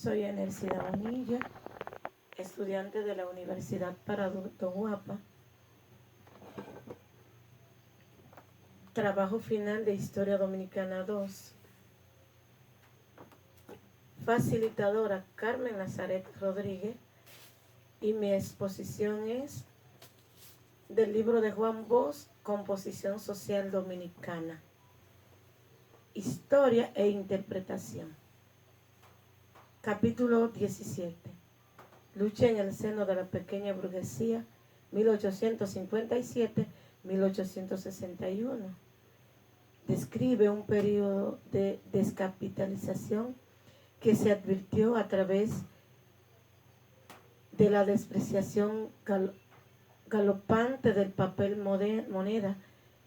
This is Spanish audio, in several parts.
Soy Enercida Bonilla, estudiante de la Universidad para Adultos UAPA. Trabajo final de Historia Dominicana 2. Facilitadora Carmen Nazaret Rodríguez. Y mi exposición es del libro de Juan Bosch, Composición Social Dominicana. Historia e interpretación. Capítulo 17. Lucha en el seno de la pequeña burguesía, 1857-1861. Describe un periodo de descapitalización que se advirtió a través de la despreciación galopante del papel moneda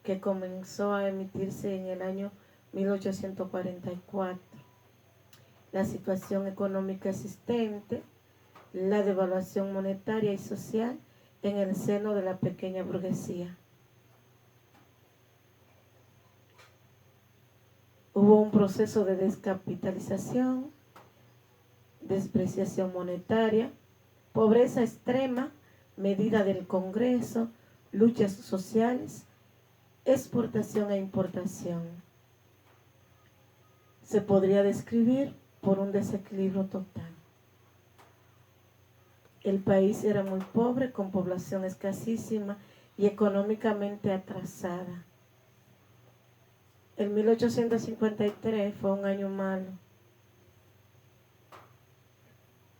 que comenzó a emitirse en el año 1844. La situación económica existente, la devaluación monetaria y social en el seno de la pequeña burguesía. Hubo un proceso de descapitalización, despreciación monetaria, pobreza extrema, medida del Congreso, luchas sociales, exportación e importación. Se podría describir por un desequilibrio total. El país era muy pobre, con población escasísima y económicamente atrasada. El 1853 fue un año malo,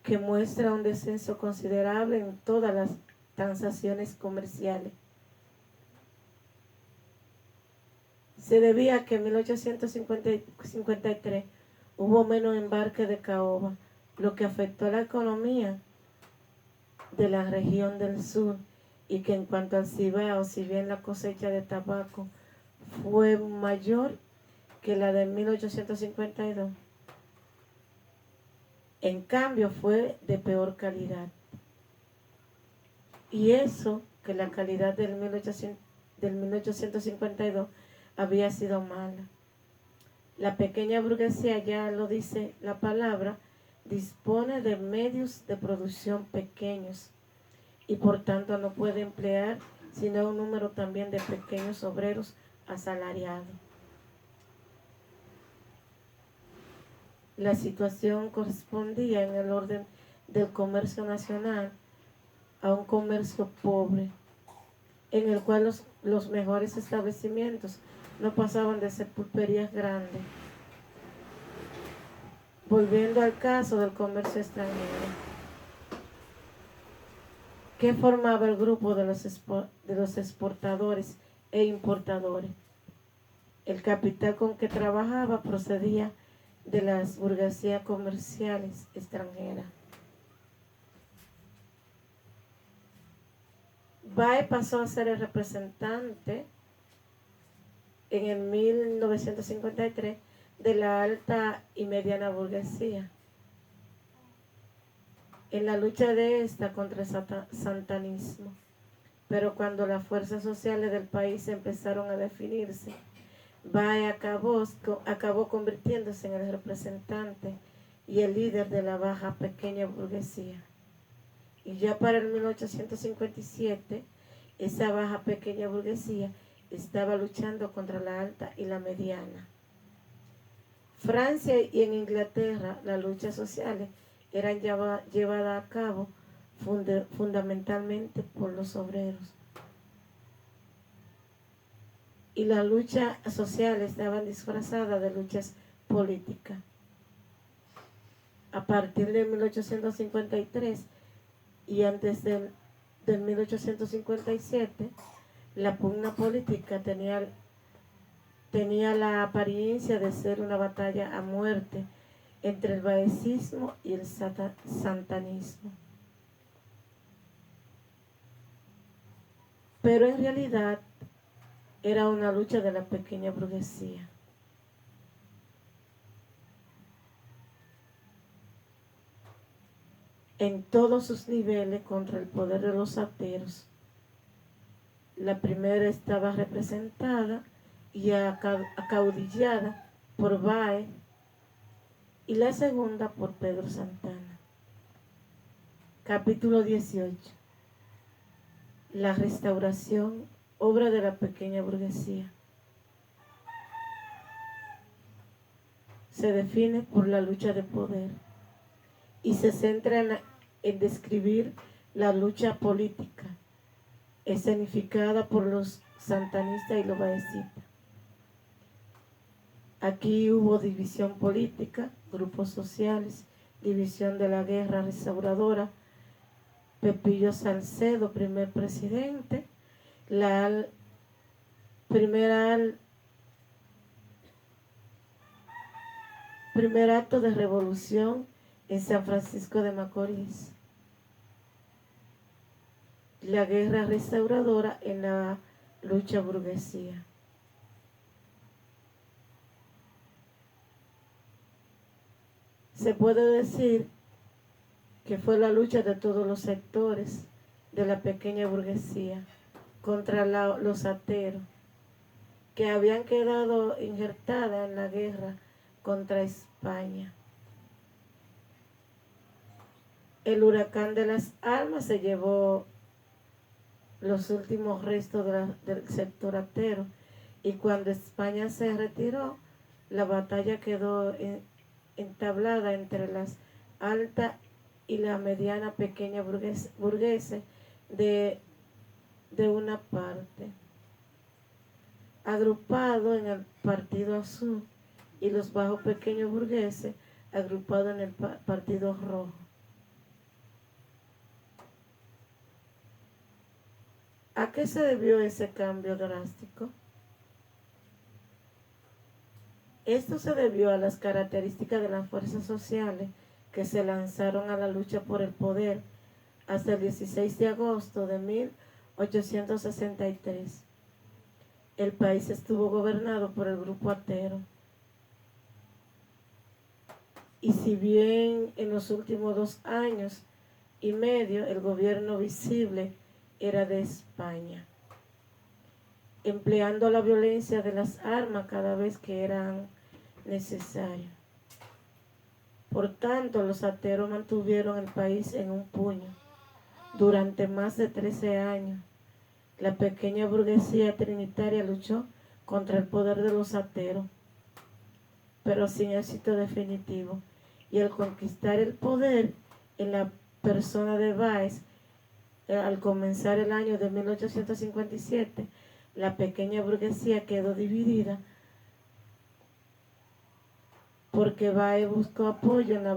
que muestra un descenso considerable en todas las transacciones comerciales. Se debía a que en 1853 hubo menos embarque de caoba, lo que afectó a la economía de la región del sur, y que en cuanto al Cibao, si bien la cosecha de tabaco fue mayor que la de 1852, en cambio fue de peor calidad. Y eso que la calidad del 1852 había sido mala. La pequeña burguesía, ya lo dice la palabra, dispone de medios de producción pequeños y por tanto no puede emplear sino un número también de pequeños obreros asalariados. La situación correspondía en el orden del comercio nacional a un comercio pobre, en el cual los mejores establecimientos no pasaban de ser pulperías grandes. Volviendo al caso del comercio extranjero, ¿qué formaba el grupo de los exportadores e importadores? El capital con que trabajaba procedía de las burguesías comerciales extranjeras. Bae pasó a ser el representante en el 1953 de la alta y mediana burguesía, en la lucha de esta contra el santanismo. Pero cuando las fuerzas sociales del país empezaron a definirse, Bae acabó convirtiéndose en el representante y el líder de la baja pequeña burguesía. Y ya para el 1857, esa baja pequeña burguesía estaba luchando contra la alta y la mediana. Francia y en Inglaterra las luchas sociales eran llevadas a cabo fundamentalmente por los obreros. Y las luchas sociales estaban disfrazadas de luchas políticas. A partir de 1853 y antes del 1857, la pugna política tenía la apariencia de ser una batalla a muerte entre el baecismo y el santanismo. Pero en realidad era una lucha de la pequeña burguesía. En todos sus niveles contra el poder de los ateros. La primera estaba representada y acaudillada por Bae y la segunda por Pedro Santana. Capítulo 18. La restauración, obra de la pequeña burguesía. Se define por la lucha de poder y se centra en describir la lucha política escenificada por los santanistas y los baecistas. Aquí hubo división política, grupos sociales, división de la guerra restauradora, Pepillo Salcedo, primer presidente, primer acto de revolución en San Francisco de Macorís, la guerra restauradora en la lucha burguesía. Se puede decir que fue la lucha de todos los sectores de la pequeña burguesía contra los ateros que habían quedado injertadas en la guerra contra España. El huracán de las armas se llevó los últimos restos del sector atero, y cuando España se retiró, la batalla quedó entablada entre las altas y la mediana pequeña burgueses de una parte, agrupado en el Partido Azul, y los bajos pequeños burgueses agrupados en el Partido Rojo. ¿A qué se debió ese cambio drástico? Esto se debió a las características de las fuerzas sociales que se lanzaron a la lucha por el poder hasta el 16 de agosto de 1863. El país estuvo gobernado por el grupo atero. Y si bien en los últimos 2 años y medio el gobierno visible era de España, empleando la violencia de las armas cada vez que eran necesarias. Por tanto, los ateros mantuvieron el país en un puño durante más de 13 años. La pequeña burguesía trinitaria luchó contra el poder de los ateros, pero sin éxito definitivo. Y al conquistar el poder en la persona de Báez, al comenzar el año de 1857, la pequeña burguesía quedó dividida porque Báez buscó apoyo en la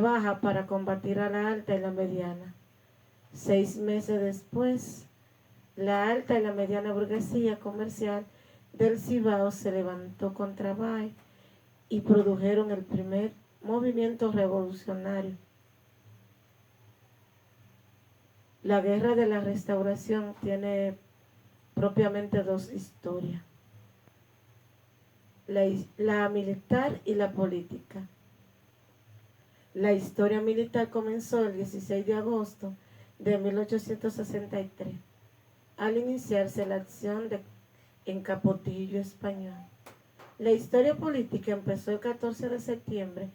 baja para combatir a la alta y la mediana. 6 meses después, la alta y la mediana burguesía comercial del Cibao se levantó contra Báez y produjeron el primer movimiento revolucionario. La guerra de la restauración tiene propiamente 2 historias: la militar y la política. La historia militar comenzó el 16 de agosto de 1863, al iniciarse la acción en Capotillo Español. La historia política empezó el 14 de septiembre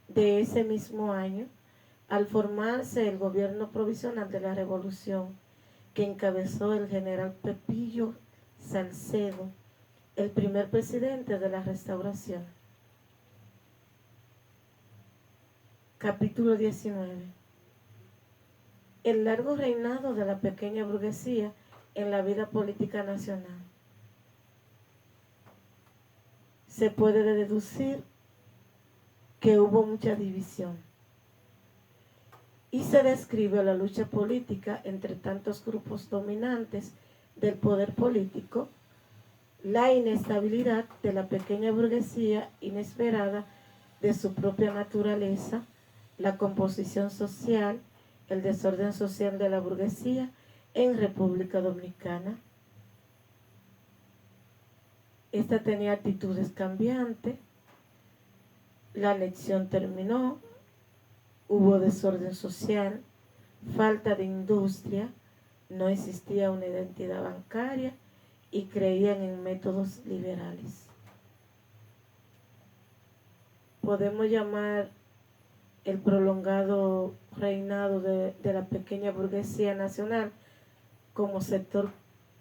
de ese mismo año, al formarse el gobierno provisional de la Revolución, que encabezó el general Pepillo Salcedo, el primer presidente de la Restauración. Capítulo 19. El largo reinado de la pequeña burguesía en la vida política nacional. Se puede deducir que hubo mucha división y se describe la lucha política entre tantos grupos dominantes del poder político, la inestabilidad de la pequeña burguesía inesperada de su propia naturaleza, la composición social, el desorden social de la burguesía en República Dominicana. Esta tenía actitudes cambiantes, la anexión terminó, hubo desorden social, falta de industria, no existía una identidad bancaria y creían en métodos liberales. podemos llamar el prolongado reinado de la pequeña burguesía nacional como sector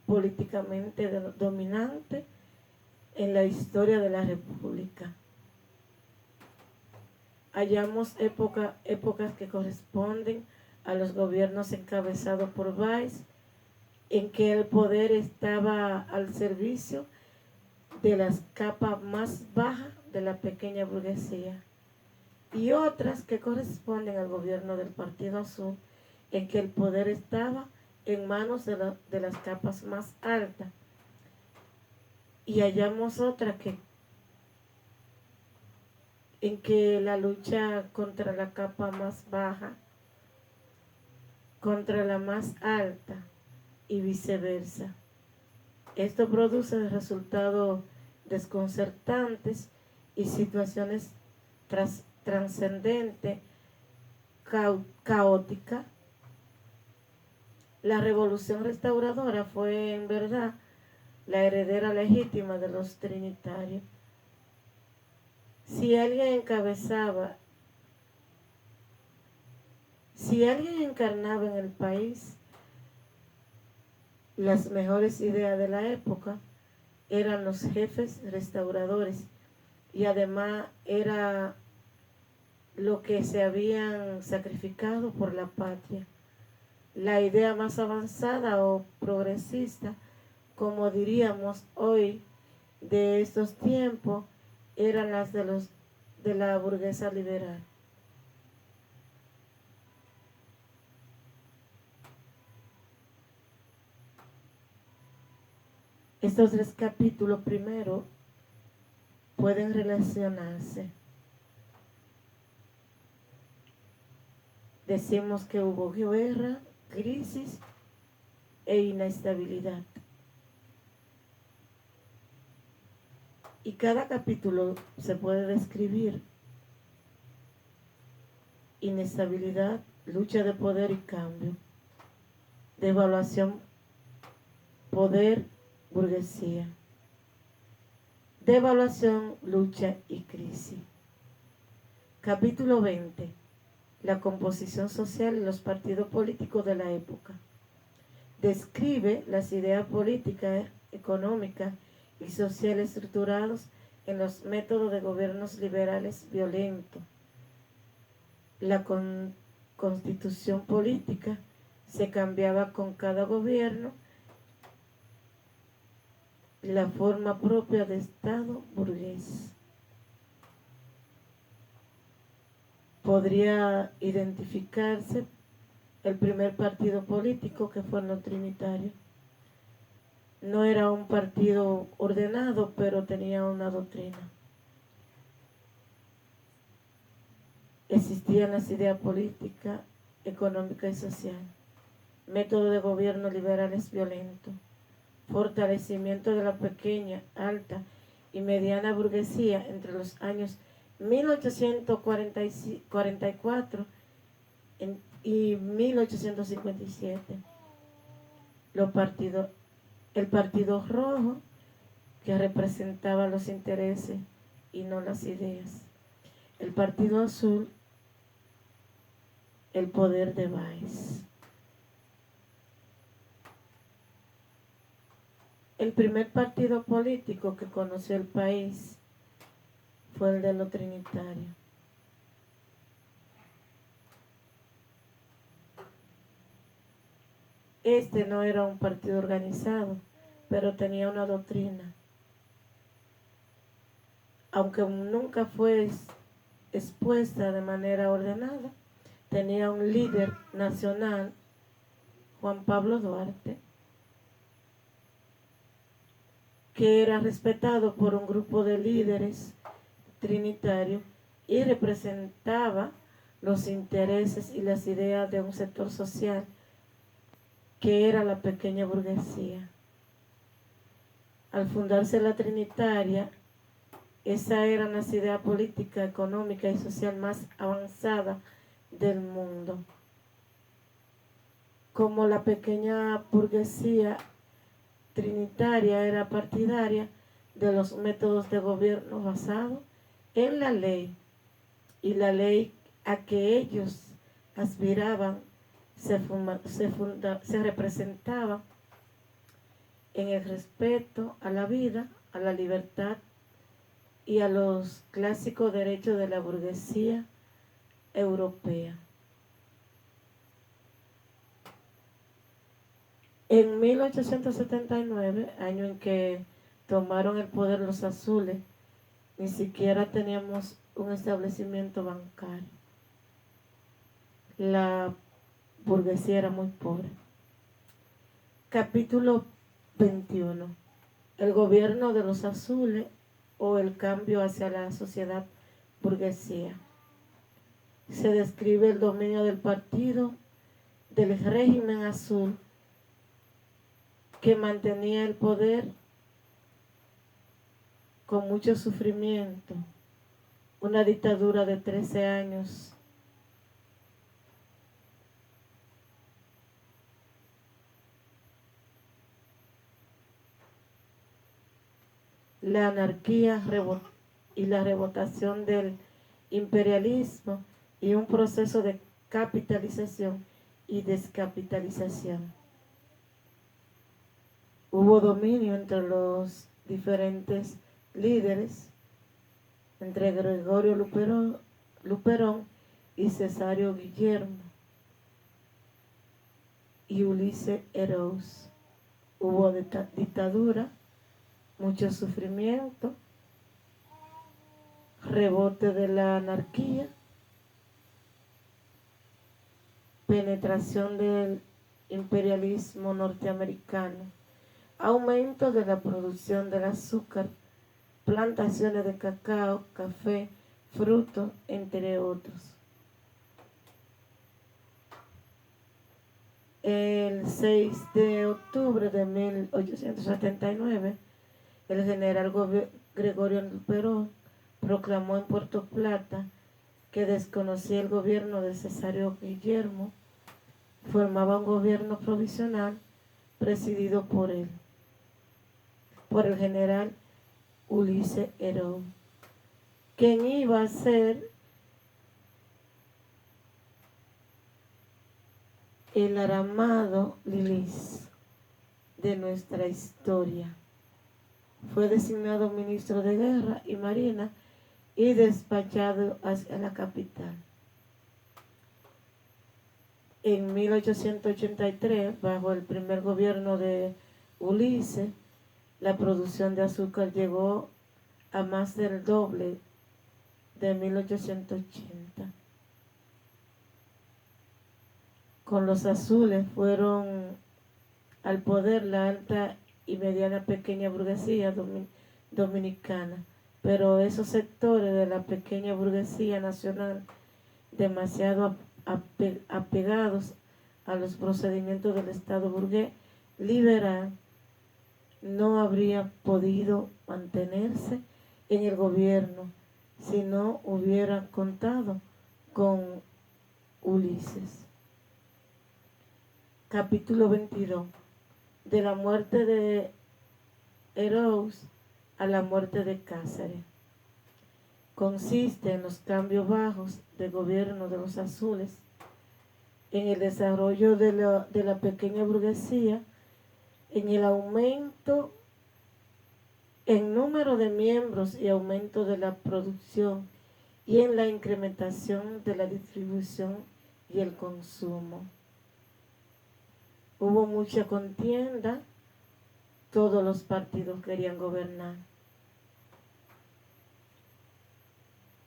políticamente dominante en la historia de la República. Hallamos épocas que corresponden a los gobiernos encabezados por Valls, en que el poder estaba al servicio de las capas más bajas de la pequeña burguesía, y otras que corresponden al gobierno del Partido Azul, en que el poder estaba en manos de las capas más altas. Y hallamos otra en que la lucha contra la capa más baja, contra la más alta y viceversa. Esto produce resultados desconcertantes y situaciones trascendentes, caóticas. La revolución restauradora fue en verdad la heredera legítima de los trinitarios. Si alguien encarnaba en el país las mejores ideas de la época, eran los jefes restauradores, y además era lo que se habían sacrificado por la patria. La idea más avanzada o progresista, como diríamos hoy, de estos tiempos, eran las de la burguesa liberal. Estos 3 capítulos primero pueden relacionarse. Decimos que hubo guerra, crisis e inestabilidad. Y cada capítulo se puede describir: inestabilidad, lucha de poder y cambio; devaluación, poder, burguesía; devaluación, lucha y crisis. Capítulo 20. La composición social y los partidos políticos de la época. Describe las ideas políticas, económicas y sociales estructurados en los métodos de gobiernos liberales violentos. La constitución política se cambiaba con cada gobierno, la forma propia de Estado burgués. Podría identificarse el primer partido político, que fue los trinitarios. No era un partido ordenado, pero tenía una doctrina. Existían las ideas políticas, económicas y sociales, método de gobierno liberales violentos, fortalecimiento de la pequeña, alta y mediana burguesía entre los años 1844 y 1857. El Partido Rojo, que representaba los intereses y no las ideas; el Partido Azul, el poder de Valls. El primer partido político que conoció el país fue el de los trinitarios. Este no era un partido organizado, pero tenía una doctrina. Aunque nunca fue expuesta de manera ordenada, tenía un líder nacional, Juan Pablo Duarte, que era respetado por un grupo de líderes trinitarios y representaba los intereses y las ideas de un sector social que era la pequeña burguesía. Al fundarse la Trinitaria, esa era la idea política, económica y social más avanzada del mundo. Como la pequeña burguesía trinitaria era partidaria de los métodos de gobierno basados en la ley y la ley a que ellos aspiraban se representaba en el respeto a la vida, a la libertad y a los clásicos derechos de la burguesía europea. En 1879, año en que tomaron el poder los azules, ni siquiera teníamos un establecimiento bancario. La burguesía era muy pobre. Capítulo 21. El gobierno de los azules o el cambio hacia la sociedad burguesía. Se describe el dominio del partido del régimen azul que mantenía el poder con mucho sufrimiento, una dictadura de 13 años. La anarquía y la rebotación del imperialismo y un proceso de capitalización y descapitalización. Hubo dominio entre los diferentes líderes, entre Gregorio Luperón y Cesario Guillermo y Ulises Erouz. Hubo dictadura, mucho sufrimiento, rebote de la anarquía, penetración del imperialismo norteamericano, aumento de la producción del azúcar, plantaciones de cacao, café, frutos, entre otros. El 6 de octubre de 1879, el general Gregorio Luperón proclamó en Puerto Plata que desconocía el gobierno de Cesario Guillermo, formaba un gobierno provisional presidido por él, por el general Ulises Erouz, quien iba a ser el Aramado Lilis de nuestra historia. Fue designado ministro de Guerra y Marina y despachado hacia la capital. En 1883, bajo el primer gobierno de Ulises, la producción de azúcar llegó a más del doble de 1880. Con los azules fueron al poder la alta y mediana pequeña burguesía dominicana, pero esos sectores de la pequeña burguesía nacional, demasiado apegados a los procedimientos del Estado burgués liberal, no habría podido mantenerse en el gobierno si no hubiera contado con Ulises. Capítulo 22. De la muerte de Erouz a la muerte de Cáceres. Consiste en los cambios bajos de gobierno de los azules, en el desarrollo de la pequeña burguesía, en el aumento en número de miembros y aumento de la producción y en la incrementación de la distribución y el consumo. Hubo mucha contienda, todos los partidos querían gobernar.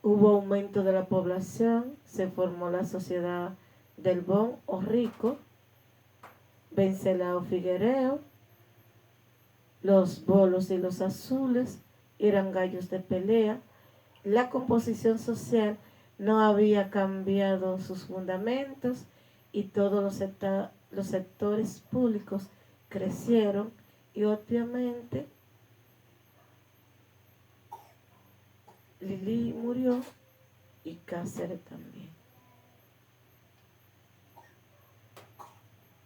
Hubo aumento de la población, se formó la sociedad del Bon o Rico, Vencelao Figuereo, los bolos y los azules eran gallos de pelea. La composición social no había cambiado sus fundamentos y todos los sectores públicos crecieron y obviamente Lili murió y Cáceres también.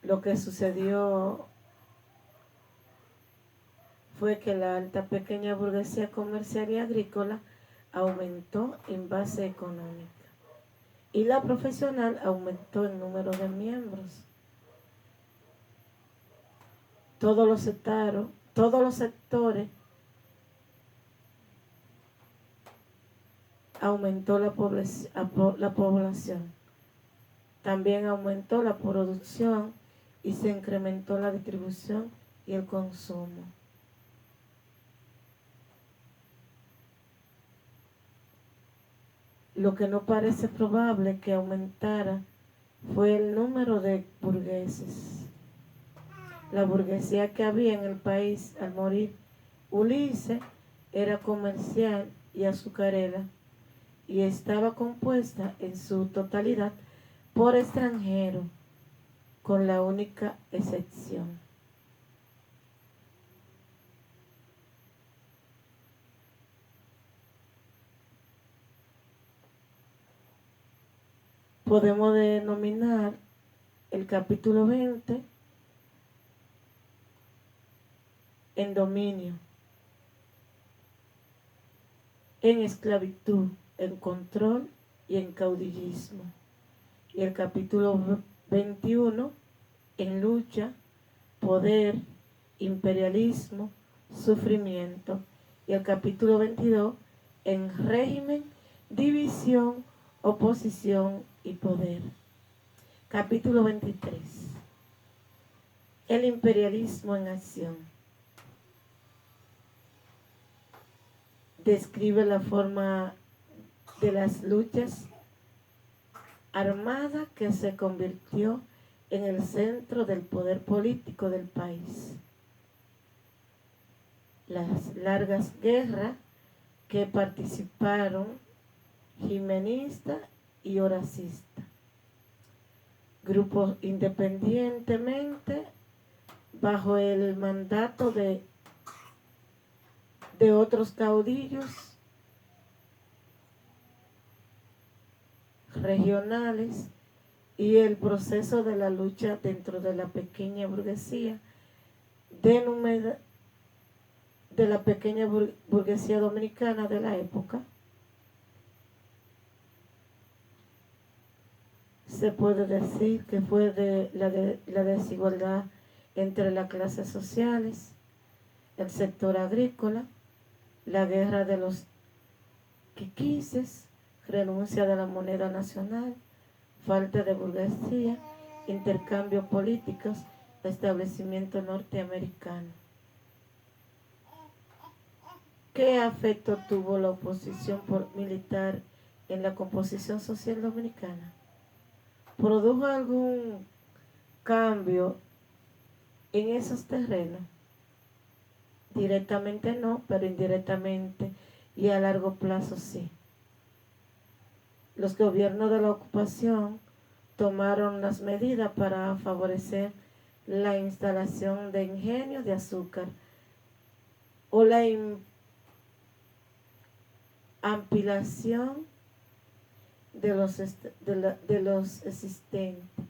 Lo que sucedió fue que la alta pequeña burguesía comercial y agrícola aumentó en base económica. y la profesional aumentó el número de miembros. Todos los sectores aumentó la población. También aumentó la producción y se incrementó la distribución y el consumo. Lo que no parece probable que aumentara fue el número de burgueses. La burguesía que había en el país al morir Ulises era comercial y azucarera y estaba compuesta en su totalidad por extranjeros, con la única excepción podemos denominar el capítulo 20 en dominio, en esclavitud, en control y en caudillismo. Y el capítulo 21 en lucha, poder, imperialismo, sufrimiento. Y el capítulo 22 en régimen, división, oposición y poder. Capítulo 23. El imperialismo en acción. Describe la forma de las luchas armadas que se convirtió en el centro del poder político del país. Las largas guerras que participaron jimenistas y horacistas, grupos independientemente bajo el mandato de otros caudillos regionales y el proceso de la lucha dentro de la pequeña burguesía de la pequeña burguesía dominicana de la época. Se puede decir que fue de la desigualdad entre las clases sociales, el sector agrícola, la guerra de los quiquises, renuncia de la moneda nacional, falta de burguesía, intercambios políticos, establecimiento norteamericano. ¿Qué afecto tuvo la oposición militar en la composición social dominicana? ¿Produjo algún cambio en esos terrenos? Directamente no, pero indirectamente y a largo plazo sí. Los gobiernos de la ocupación tomaron las medidas para favorecer la instalación de ingenios de azúcar o la ampliación de los existentes.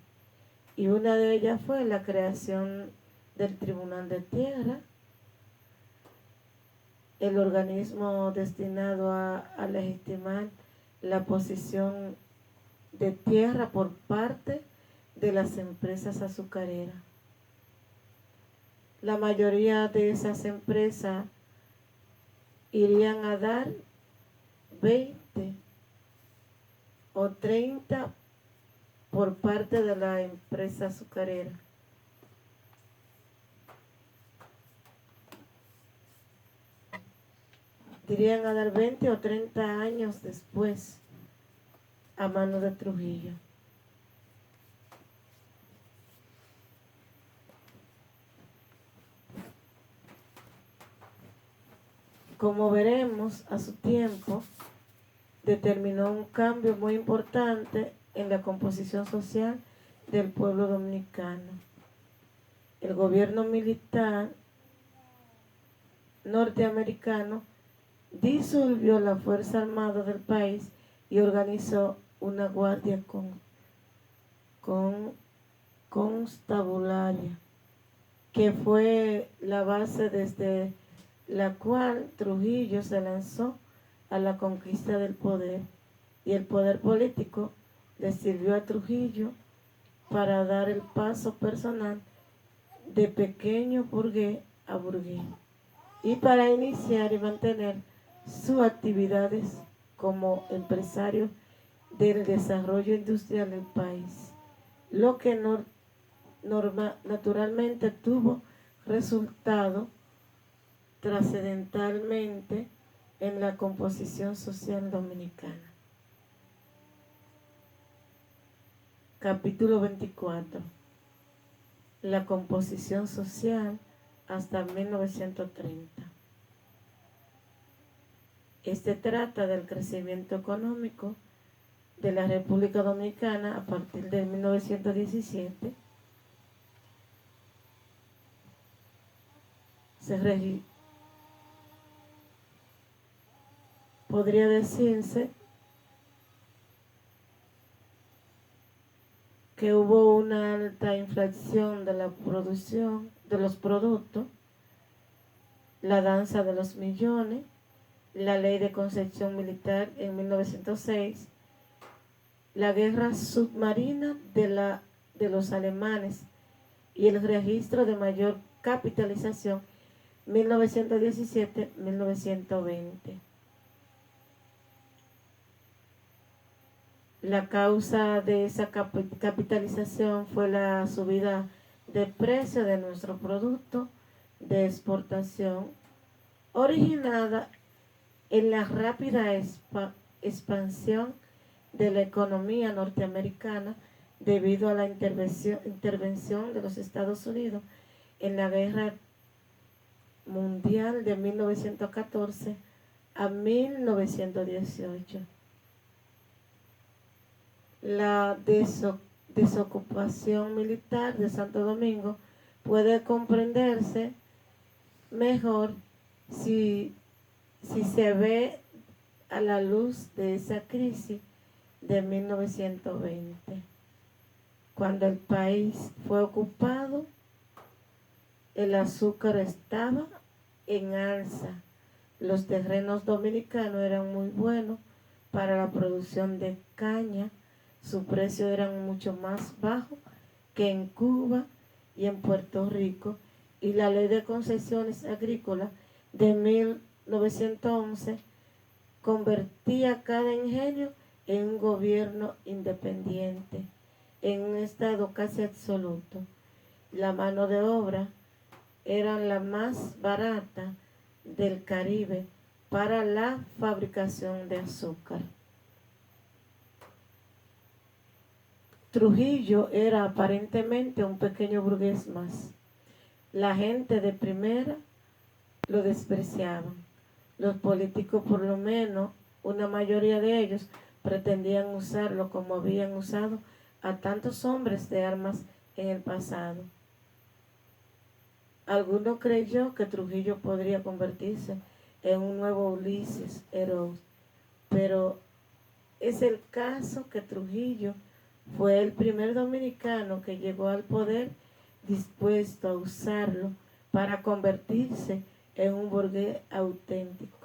Y una de ellas fue la creación del Tribunal de Tierra, el organismo destinado a legitimar la posesión de tierra por parte de las empresas azucareras. La mayoría de esas empresas irían a dar 20 o 30 por parte de la empresa azucarera. Irían a dar 20 o 30 años después a mano de Trujillo. Como veremos, a su tiempo determinó un cambio muy importante en la composición social del pueblo dominicano. El gobierno militar norteamericano disolvió la Fuerza Armada del país y organizó una guardia constabularia, que fue la base desde la cual Trujillo se lanzó a la conquista del poder, y el poder político le sirvió a Trujillo para dar el paso personal de pequeño burgués a burgués y para iniciar y mantener sus actividades como empresario del desarrollo industrial del país, lo que naturalmente tuvo resultado trascendentalmente en la composición social dominicana. Capítulo 24. La composición social hasta 1930. Este trata del crecimiento económico de la República Dominicana a partir de 1917. Podría decirse que hubo una alta inflación de la producción de los productos, la danza de los millones, la ley de concepción militar en 1906, la guerra submarina de los alemanes y el registro de mayor capitalización 1917-1920. La causa de esa capitalización fue la subida de precio de nuestro producto de exportación, originada en la rápida expansión de la economía norteamericana debido a la intervención de los Estados Unidos en la Guerra Mundial de 1914 a 1918. La desocupación militar de Santo Domingo puede comprenderse mejor si se ve a la luz de esa crisis de 1920, cuando el país fue ocupado. El azúcar estaba en alza, los terrenos dominicanos eran muy buenos para la producción de caña, su precio era mucho más bajo que en Cuba y en Puerto Rico, y la ley de concesiones agrícolas de 1911 convertía cada ingenio en un gobierno independiente, en un estado casi absoluto. La mano de obra era la más barata del Caribe para la fabricación de azúcar. Trujillo era aparentemente un pequeño burgués más. La gente de primera lo despreciaban. Los políticos, por lo menos, una mayoría de ellos, pretendían usarlo como habían usado a tantos hombres de armas en el pasado. Alguno creyó que Trujillo podría convertirse en un nuevo Ulises Heroes, pero es el caso que Trujillo fue el primer dominicano que llegó al poder dispuesto a usarlo para convertirse en un burgués auténtico.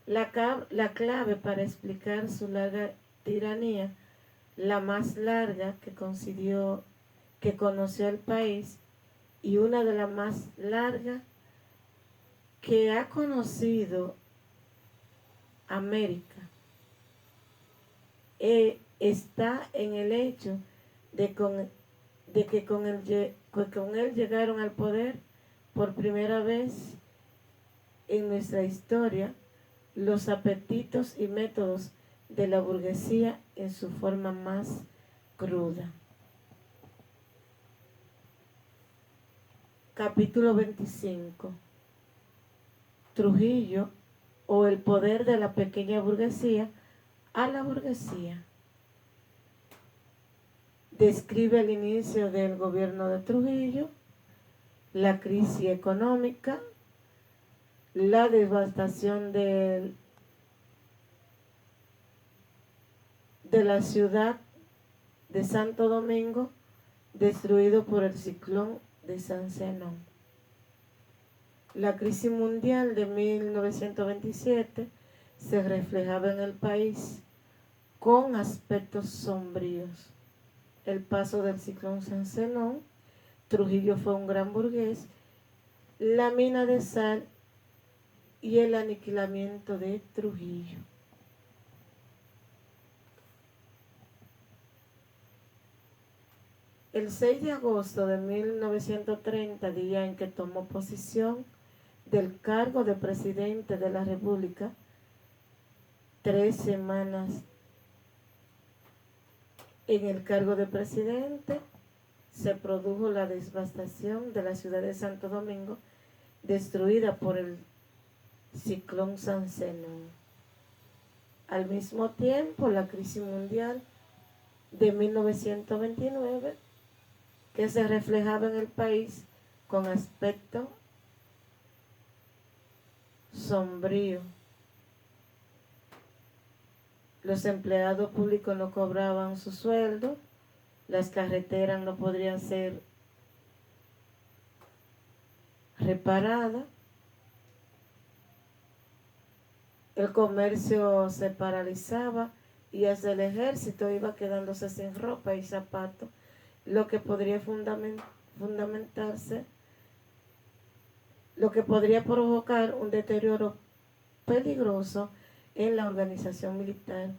La clave para explicar su larga tiranía, la más larga que conoció el país y una de las más largas que ha conocido América, está en el hecho de que con él llegaron al poder por primera vez en nuestra historia los apetitos y métodos de la burguesía en su forma más cruda. Capítulo 25. Trujillo, o el poder de la pequeña burguesía a la burguesía. Describe el inicio del gobierno de Trujillo, la crisis económica, la devastación de la ciudad de Santo Domingo, destruido por el ciclón de San Zenón. La crisis mundial de 1927 se reflejaba en el país con aspectos sombríos. El paso del ciclón San Zenón, Trujillo fue un gran burgués, la mina de sal y el aniquilamiento de Trujillo. El 6 de agosto de 1930, día en que tomó posesión del cargo de presidente de la República, 3 semanas en el cargo de presidente, se produjo la devastación de la ciudad de Santo Domingo, destruida por el ciclón San Zenón. Al mismo tiempo, la crisis mundial de 1929, que se reflejaba en el país con aspecto sombrío. Los empleados públicos no cobraban su sueldo, las carreteras no podrían ser reparadas, el comercio se paralizaba y hasta el ejército iba quedándose sin ropa y zapatos, lo que podría lo que podría provocar un deterioro peligroso en la organización militar.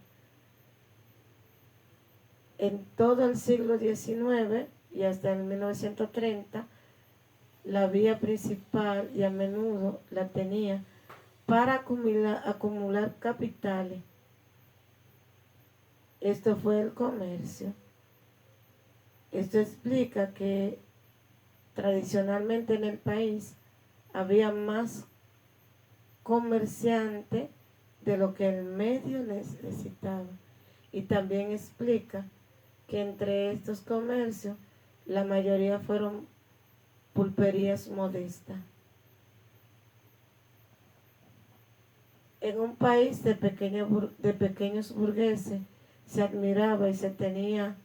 En todo el siglo XIX y hasta el 1930, la vía principal, y a menudo la tenía, para acumular capitales. Esto fue el comercio. Esto explica que tradicionalmente en el país había más comerciantes de lo que el medio necesitaba. Y también explica que entre estos comercios la mayoría fueron pulperías modestas. En un país de pequeños burgueses se admiraba y se tenía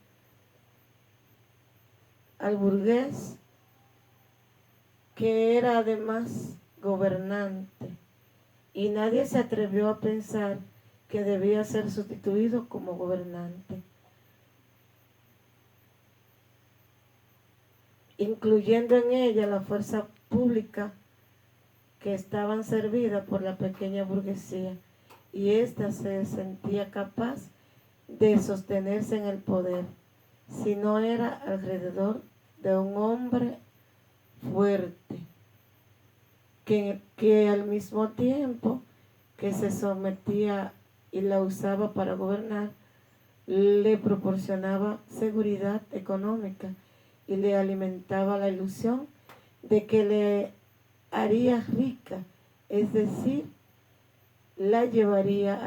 al burgués que era además gobernante, y nadie se atrevió a pensar que debía ser sustituido como gobernante, incluyendo en ella la fuerza pública que estaban servidas por la pequeña burguesía, y ésta se sentía capaz de sostenerse en el poder si no era alrededor de un hombre fuerte que al mismo tiempo que se sometía y la usaba para gobernar, le proporcionaba seguridad económica y le alimentaba la ilusión de que le haría rica, es decir, la llevaría a